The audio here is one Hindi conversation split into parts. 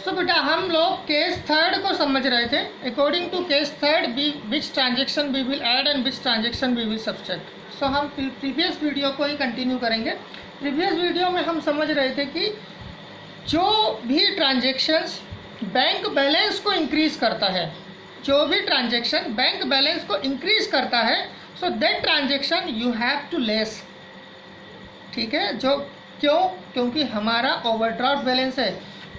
सो बेटा हम लोग केस थर्ड को समझ रहे थे। According to case third which transaction we will add and which transaction we will subtract. So हम प्रीवियस वीडियो को ही कंटिन्यू करेंगे। प्रीवियस वीडियो में हम समझ रहे थे कि जो भी ट्रांजेक्शन्स बैंक बैलेंस को इंक्रीज करता है, जो भी ट्रांजेक्शन बैंक बैलेंस को इंक्रीज करता है, so that transaction you have to less. ठीक है, जो क्योंकि हमारा ओवरड्राफ्ट बैलेंस है,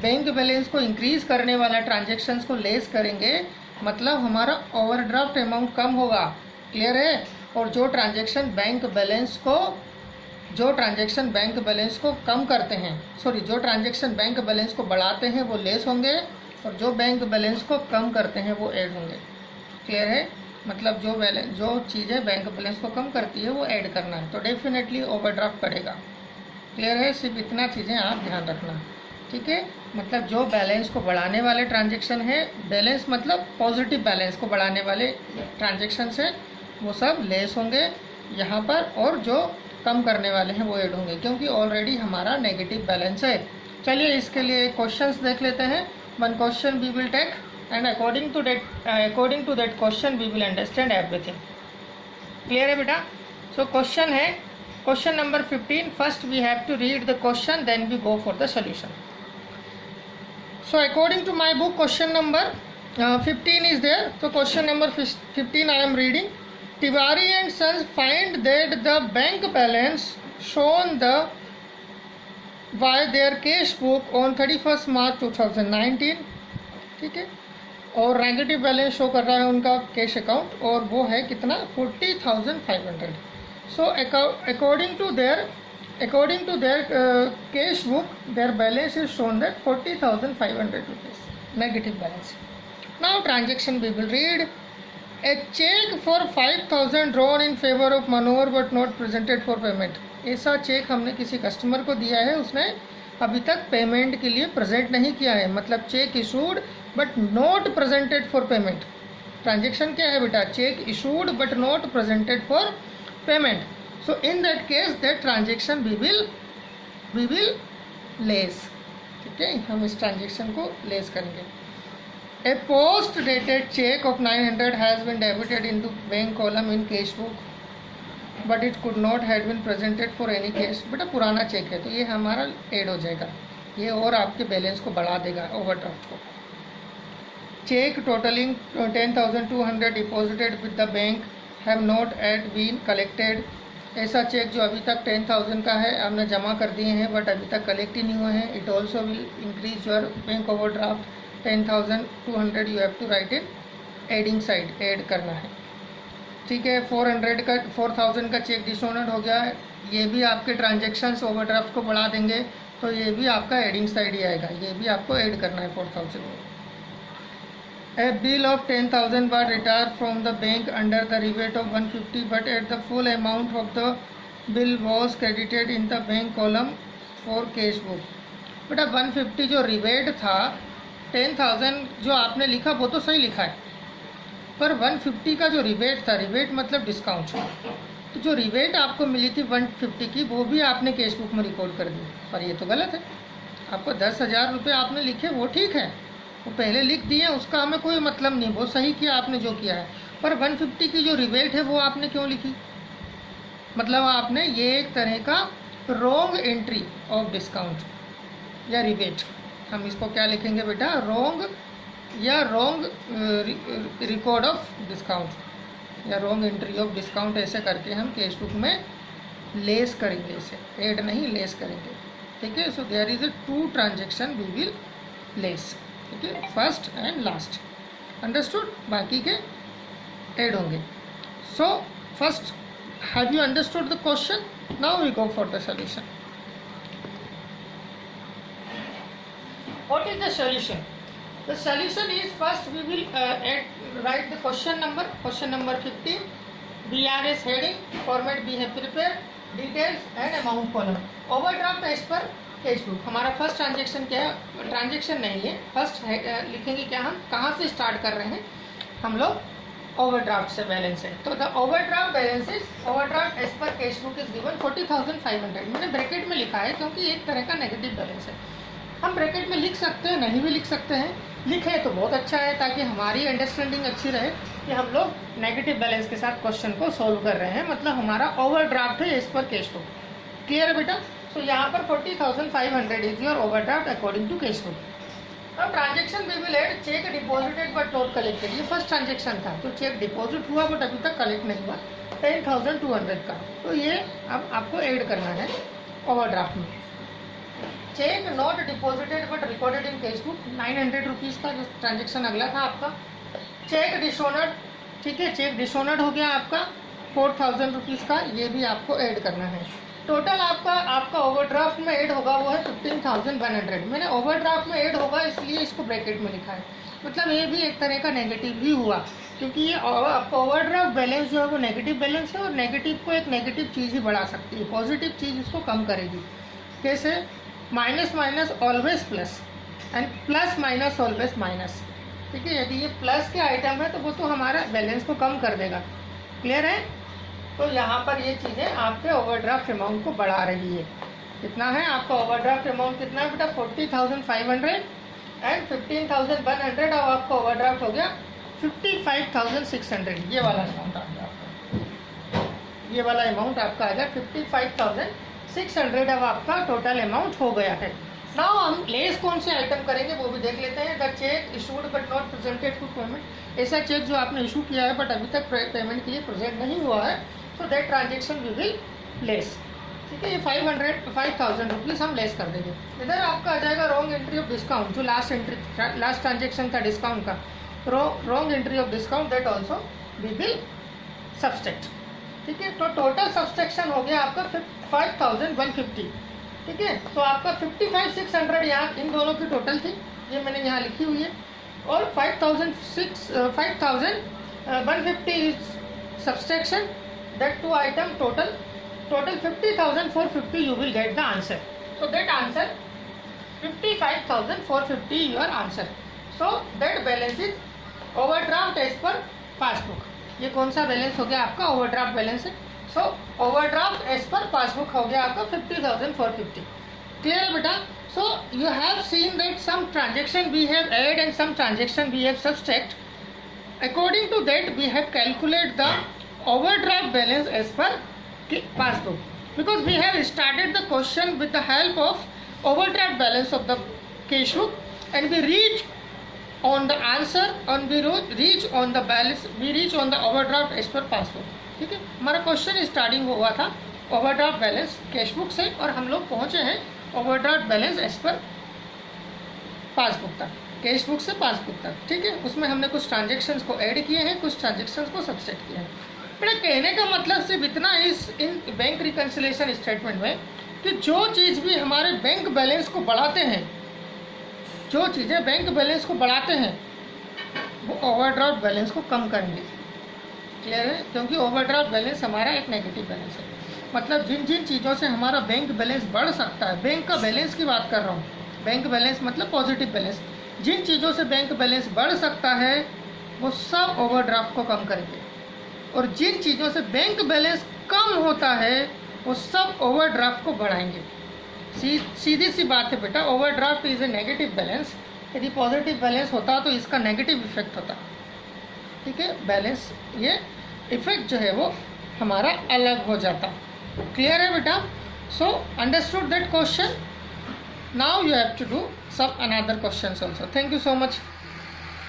बैंक बैलेंस को इंक्रीज करने वाला ट्रांजेक्शन्स को लेस करेंगे, मतलब हमारा ओवरड्राफ्ट अमाउंट कम होगा। क्लियर है। और जो ट्रांजेक्शन बैंक बैलेंस को कम करते हैं, सॉरी जो ट्रांजेक्शन बैंक बैलेंस को बढ़ाते हैं वो लेस होंगे, और जो बैंक बैलेंस को कम करते हैं वो ऐड होंगे। क्लियर है। मतलब जो चीज़ें बैंक बैलेंस को कम करती है वो ऐड करना है, तो डेफिनेटली ओवरड्राफ्ट बढ़ेगा। क्लियर है। सिर्फ इतना चीज़ें आप ध्यान रखना। ठीक है। मतलब जो बैलेंस को बढ़ाने वाले ट्रांजेक्शन है, बैलेंस मतलब पॉजिटिव बैलेंस को बढ़ाने वाले ट्रांजेक्शन है, वो सब लेस होंगे यहाँ पर, और जो कम करने वाले हैं वो ऐड होंगे, क्योंकि ऑलरेडी हमारा नेगेटिव बैलेंस है। चलिए इसके लिए क्वेश्चंस देख लेते हैं। One question we will take and according to that question we will understand everything. Clear है बेटा। सो क्वेश्चन है question number 15। First we have to read the question, then we go for the solution. So according to my book, question number 15 is there. So question number 15 I am reading. Tiwari and Sons find that the bank balance shown by their cash book on 31st March 2019, ठीक है, और नेगेटिव बैलेंस शो कर रहा है उनका कैश अकाउंट, और वो है कितना 40,500. So according to their cash book, their balance is shown that 40,500 rupees negative balance. Now transaction we will read. A check for 5,000 drawn in favor of Manohar but not presented for payment. ऐसा चेक हमने किसी कस्टमर को दिया है, उसने अभी तक पेमेंट के लिए प्रेजेंट नहीं किया है, मतलब check issued but not presented for payment. Transaction क्या है बेटा? Check issued but not presented for payment. So in that case that transaction we will less. ठीक है, हम इस ट्रांजेक्शन को लेस करेंगे। A post dated check of 900 has been debited into bank column in cash book but it could not have been presented for any cash. बेटा पुराना चेक है तो ये हमारा ऐड हो जाएगा, ये और आपके बैलेंस को बढ़ा देगा ओवरड्राफ्ट को। Cheque totalling 10,200 deposited with the bank have not yet been collected. ऐसा चेक जो अभी तक 10,000 का है आपने जमा कर दिए हैं बट अभी तक कलेक्ट ही नहीं हुए हैं, it also will increase your bank overdraft 10,200 you have to write in adding side, add करना है। ठीक है, 4,000 का चेक डिसऑनर्ड हो गया है, ये भी आपके ट्रांजेक्शन्स ओवरड्राफ्ट को बढ़ा देंगे, तो ये भी आपका एडिंग साइड ही आएगा, ये भी आपको ऐड करना है 4,000 में। A bill of 10,000 was retired from the bank under the rebate of 150 but at the full amount of the bill was credited in the bank column for cash book. बेटा 150 जो रिबेट था, 10,000 जो आपने लिखा वो तो सही लिखा है, पर 150 का जो रिबेट था, रिबेट मतलब डिस्काउंट, तो जो रिबेट आपको मिली थी 150 की वो भी आपने कैश बुक में रिकॉर्ड कर दी, पर ये तो गलत है। आपको 10,000 रुपये आपने लिखे वो ठीक है, वो पहले लिख दिए, उसका हमें कोई मतलब नहीं, वो सही किया आपने जो किया है, पर 150 की जो रिबेट है वो आपने क्यों लिखी? मतलब आपने ये एक तरह का रॉन्ग एंट्री ऑफ डिस्काउंट या रिबेट, हम इसको क्या लिखेंगे बेटा? रॉन्ग या रॉन्ग रिकॉर्ड ऑफ डिस्काउंट या रॉन्ग एंट्री ऑफ डिस्काउंट, ऐसे करके हम कैश बुक में लेस करेंगे, इसे ऐड नहीं लेस करेंगे। ठीक है, so there is a 2 transaction we will less. ठीक है, फर्स्ट एंड लास्ट, अंडरस्टूड? बाकी के ऐड होंगे। So first, have you understood the question? Now we go for the solution. What is the solution? The solution is first we will write the question number 15, BRS heading, format we have prepared, details and amount column, overdraft as per cash book. हमारा फर्स्ट ट्रांजेक्शन क्या है? ट्रांजेक्शन नहीं है, फर्स्ट लिखेंगे क्या, हम कहाँ से स्टार्ट कर रहे हैं? हम लोग ओवरड्राफ्ट से बैलेंस है, तो the overdraft balance is overdraft as per cash book is given 40,500। मैंने ब्रैकेट में लिखा है क्योंकि एक तरह का नेगेटिव बैलेंस है। हम ब्रैकेट में लिख सकते हैं, नहीं भी लिख सकते हैं। लिखें तो बहुत अच्छा है, ताकि हमारी अंडरस्टैंडिंग अच्छी रहे कि हम लोग नेगेटिव बैलेंस के साथ क्वेश्चन को सॉल्व कर रहे हैं, मतलब हमारा ओवरड्राफ्ट है as per cash book. Clear है बेटा? सो यहाँ पर 40,500 is your overdraft according to cash book. अब transaction we will add cheque deposited but not collected. ये फर्स्ट ट्रांजेक्शन था, तो चेक डिपॉजिट हुआ बट अभी तक कलेक्ट नहीं हुआ, 10,200 का, तो ये अब आपको ऐड करना है ओवरड्राफ्ट में। Cheque not deposited but recorded in cash book, 900 rupees का जो ट्रांजेक्शन अगला था आपका। चेक डिसऑनर्ड, ठीक है, चेक डिसऑनर्ड हो गया आपका 4,000 रुपीज़ का, ये भी आपको ऐड करना है। टोटल आपका ओवरड्राफ्ट में ऐड होगा वो है 15,100। मैंने ओवरड्राफ्ट में ऐड होगा इसलिए इसको ब्रैकेट में लिखा है, मतलब ये भी एक तरह का नेगेटिव ही हुआ, क्योंकि ये आपका ओवरड्राफ्ट बैलेंस जो है वो नेगेटिव बैलेंस है, और नेगेटिव को एक नेगेटिव चीज़ ही बढ़ा सकती है, पॉजिटिव चीज़ इसको कम करेगी। कैसे? Minus minus always plus and plus minus always minus, ठीक है। यदि ये प्लस के आइटम है तो वो तो हमारा बैलेंस को कम कर देगा। क्लियर है? तो यहाँ पर ये चीज़ें आपके ओवरड्राफ्ट अमाउंट को बढ़ा रही है। कितना है आपका ओवरड्राफ्ट अमाउंट? कितना है बेटा? 40,500 एंड 15,100, और आपका ओवरड्राफ्ट हो गया 55,600। ये वाला अमाउंट आ गया आपका, ये वाला अमाउंट आपका आ गया 55,600। अब आपका टोटल अमाउंट हो गया है। नाउ हम लेस कौन से आइटम करेंगे वो भी देख लेते हैं। The check issued but not presented for payment, ऐसा चेक जो आपने इशू किया है बट अभी तक पेमेंट के लिए प्रेजेंट नहीं हुआ है, so that transaction we will less, ठीक है। ये 5,000 रुपीज़ हम लेस कर देंगे। इधर आपका आ जाएगा रॉन्ग एंट्री ऑफ डिस्काउंट, जो लास्ट ट्रांजेक्शन था डिस्काउंट का, wrong entry of discount, that also we will subtract, ठीक है। तो टोटल सब्सट्रैक्शन हो गया आपका 5,150, ठीक है। तो आपका 55,600 यहाँ इन दोनों की टोटल थी, ये मैंने यहाँ लिखी हुई है, और 5,150 is subtraction, that two item total 50,450 you will get the answer. So that answer 55,450 your answer. So that balance is overdraft as per passbook. ये कौन सा बैलेंस हो गया आपका? ओवरड्राफ्ट बैलेंस है। So overdraft as per passbook हो गया आपका 50,450। क्लियर है बेटा? So you have seen that some transaction we have add and some transaction we have subtract. According to that we have calculate the overdraft balance as per passbook, because we have started the question with the help of overdraft balance of the cash book, and we reach on the answer and we reach on the balance, we reach on the overdraft as per passbook, ठीक है। हमारा क्वेश्चन स्टार्टिंग हुआ था ओवरड्राफ्ट बैलेंस कैश बुक से, और हम लोग पहुंचे हैं overdraft balance as per passbook तक, कैश बुक से पासबुक तक, ठीक है। उसमें हमने कुछ ट्रांजेक्शन्स को ऐड किए हैं, कुछ ट्रांजेक्शन्स को सब्सट्रैक्ट किया है। मेरा कहने का मतलब सिर्फ इतना इन बैंक रिकन्सिलेशन स्टेटमेंट में कि जो चीज़ भी हमारे बैंक बैलेंस को बढ़ाते हैं, जो चीज़ें बैंक बैलेंस को बढ़ाते हैं वो ओवरड्राफ्ट बैलेंस को कम करेंगे। क्लियर है? क्योंकि ओवरड्राफ्ट बैलेंस हमारा एक नेगेटिव बैलेंस है, मतलब जिन जिन चीज़ों से हमारा बैंक बैलेंस बढ़ सकता है, बैंक का बैलेंस की बात कर रहा हूँ, बैंक बैलेंस मतलब पॉजिटिव बैलेंस, जिन चीज़ों से बैंक बैलेंस बढ़ सकता है वो सब ओवरड्राफ्ट को कम करेंगे, और जिन चीज़ों से बैंक बैलेंस कम होता है वो सब ओवरड्राफ्ट को बढ़ाएंगे। सीधी सी बात है बेटा, overdraft is a negative balance, यदि पॉजिटिव बैलेंस होता तो इसका नेगेटिव इफेक्ट होता, ठीक है। बैलेंस ये इफेक्ट जो है वो हमारा अलग हो जाता। क्लियर है बेटा? So understood that question. Now you have to do some another questions also. Thank you so much.